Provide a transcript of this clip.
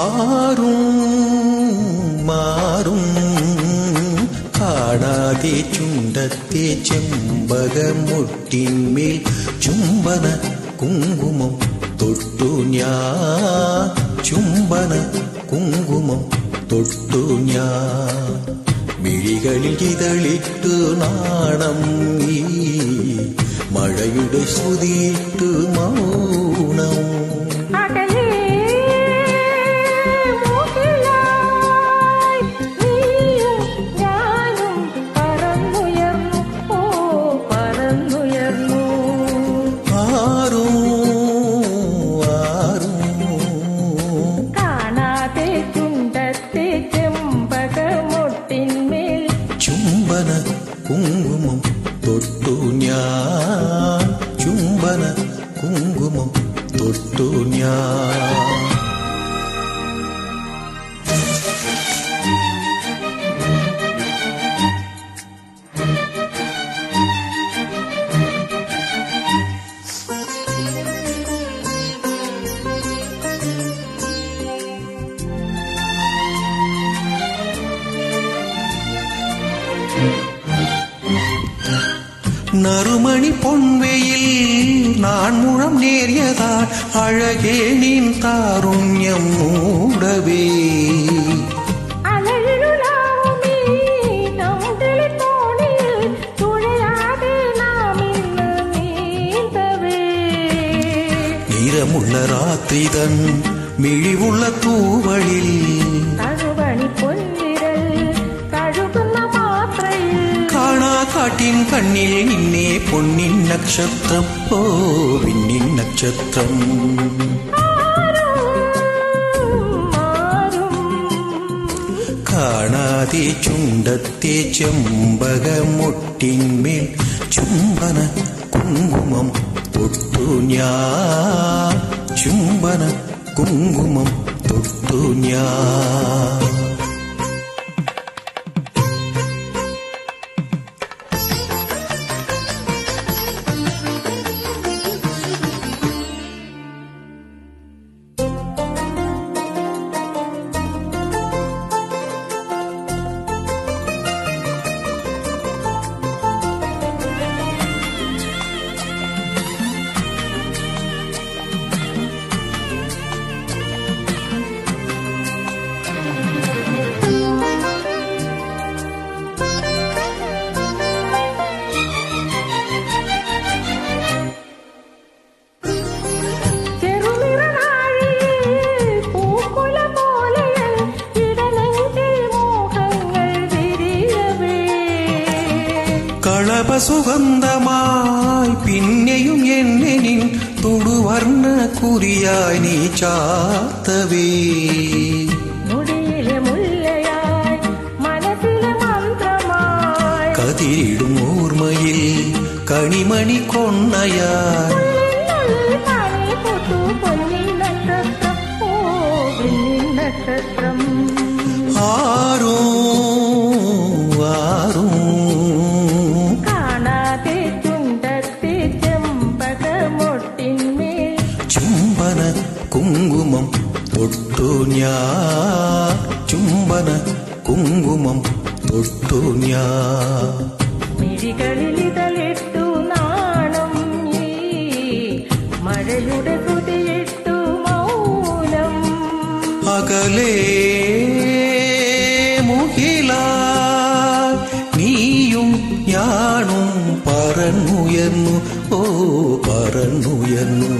ആരും മാറും കാണാതെ ചുണ്ടത്തെ ചെമ്പകമുട്ടിന്മേൽ ചുംബന കുങ്കുമം തൊട്ടു ഞാൻ ചുംബന കുങ്കുമം തൊട്ടു ഞാൻ മിഴികളിൽ ഇതളിട്ടു നാണം ഈ മഴയുടെ ശ്രുതിയിട്ടു മൗനം കുങ്കുമം തൊട്ടു ഞാൻ ചുംബന കുങ്കുമം തൊട്ടു ഞാൻ நறுமணி பொன்வெயில் நான் முழம் நேரியதால் அழகே நின் தாருண்யம் மூடவே நிறமுள்ள ராத்திரிதன் மிழிவுள்ள தூவழில் കാട്ടിൻ കണ്ണിൽ നിന്നെ പൊന്നിൻ നക്ഷത്രം ഓ പിന്നിൻ നക്ഷത്രം കാണാതെ ചുണ്ടത്തെ ചെമ്പകമൊട്ടിന്മേൽ ചുംബന കുങ്കുമം തൊട്ടു ഞാൻ ചുംബന കുങ്കുമം തൊട്ടു ഞാൻ കളഭസുഗന്ധമായി പിന്നെയും എന്നെ നിൻ തുടുവർണ്ണ കുറിയായി നീ ചാത്തവേ കതിരിടും ഓർമ്മയിൽ കണിമണി കൊണ്ണയായി ആരോ ആരോ കുങ്കുമം തൊട്ടു ഞാൻ ചുംബന കുങ്കുമം തൊട്ടു ഞാൻ മിഴികളിലിതളിട്ടു നാണം ഈ മഴയുടെ കുതിയിട്ടു മൗനം അകലേ മുകിലായി നീയും ഞാനും പറന്നുയർന്നു ഓ പറന്നുയർന്നു